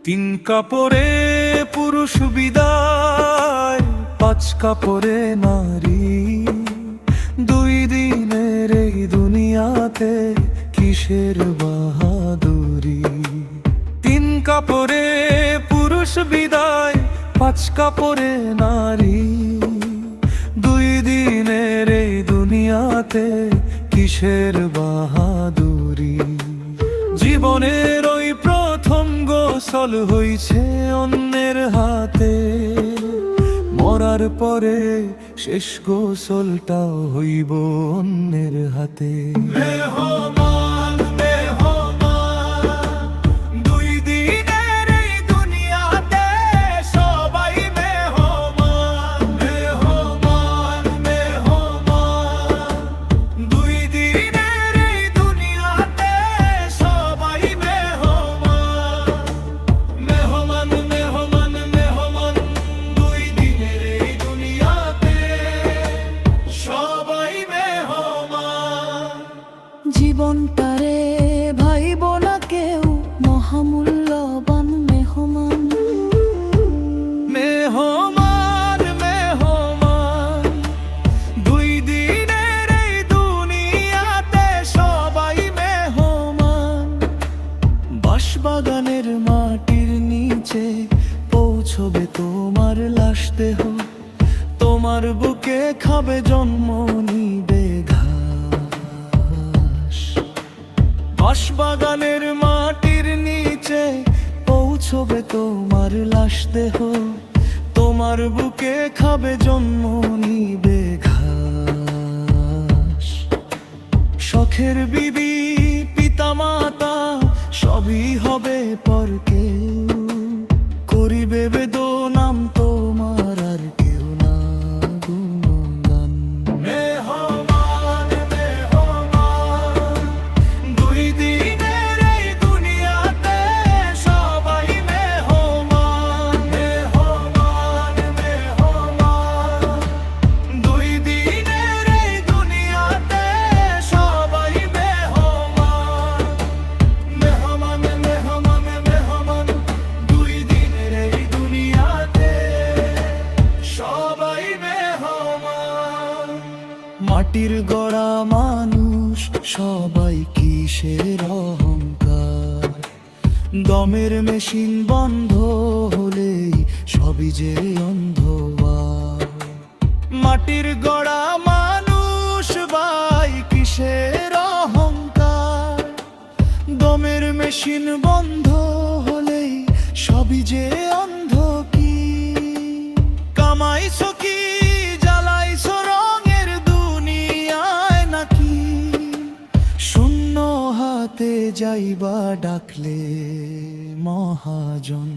তিন কাপড়ে পুরুষ বিদায়, পাঁচ কাপড়ে নারী। দুই দিনের এই দুনিয়াতে কিসের বাহাদুরি। তিন কাপড়ে পুরুষ বিদায়, পাঁচ কাপড়ে নারী। দুই দিনের এই দুনিয়াতে কিসের বাহাদুরি। জীবনের ওই প্রথম গোসল হইছে অন্যের হাতে, মরার পরে শেষ গোসলটাও হইব অন্যের হাতে। মেহমান মেহমান, দুই দিনের এই দুনিয়াতে সবাই মেহমান। মেহমান মেহমান, দুই দিনের এই দুনিয়াতে সবাই মেহমান। মেহমান মেহমান মেহমান, দুই দিনের এই দুনিয়াতে সবাই মেহমান। জীবনটারে ভাইব না কেউ মহামূল্যবান মেহমান। মেহমান মেহমান, দুই দিনের এই দুনিয়াতে সবাই মেহমান। বাঁশবাগানের মাটির নিচে পৌঁছবে তোমার লাশ দেহ, তোমার বুকে খাবে জন্ম নিবে ঘাস। বাঁশবাগানের মাটির নিচে পৌঁছবে তোমার লাশ দেহ, তোমার বুকে খাবে জন্ম নিবে ঘাস। শখের বিবি পিতা মাতা সবই হবে পর কেউ, করিবে বেদনাম তোমার আর কেউ না গুণগান। মেহমান মেহমান, দুই দিনের এই দুনিয়াতে সবাই মেহমান। মেহমান মেহমান, দুই দিনের এই দুনিয়াতে সবাই মেহমান। মেহমান মেহমান মেহমান, দুই দিনের এই দুনিয়াতে সবাই মেহমান। মাটির গড়া মানুষ সবাই কিসের অহংকার, দমের মেশিন বন্ধ হলেই সবই যে অন্ধকার। মাটির গড়া মানুষ ভাই কিসের অহংকার, দমের মেশিন বন্ধ হলেই সবই যে অন্ধ। কি কামাইছো কি জ্বালাইছো রঙের দুনিয়ায় নাকি, শূন্য হাতে যাইবা ডাকলে মহাজন।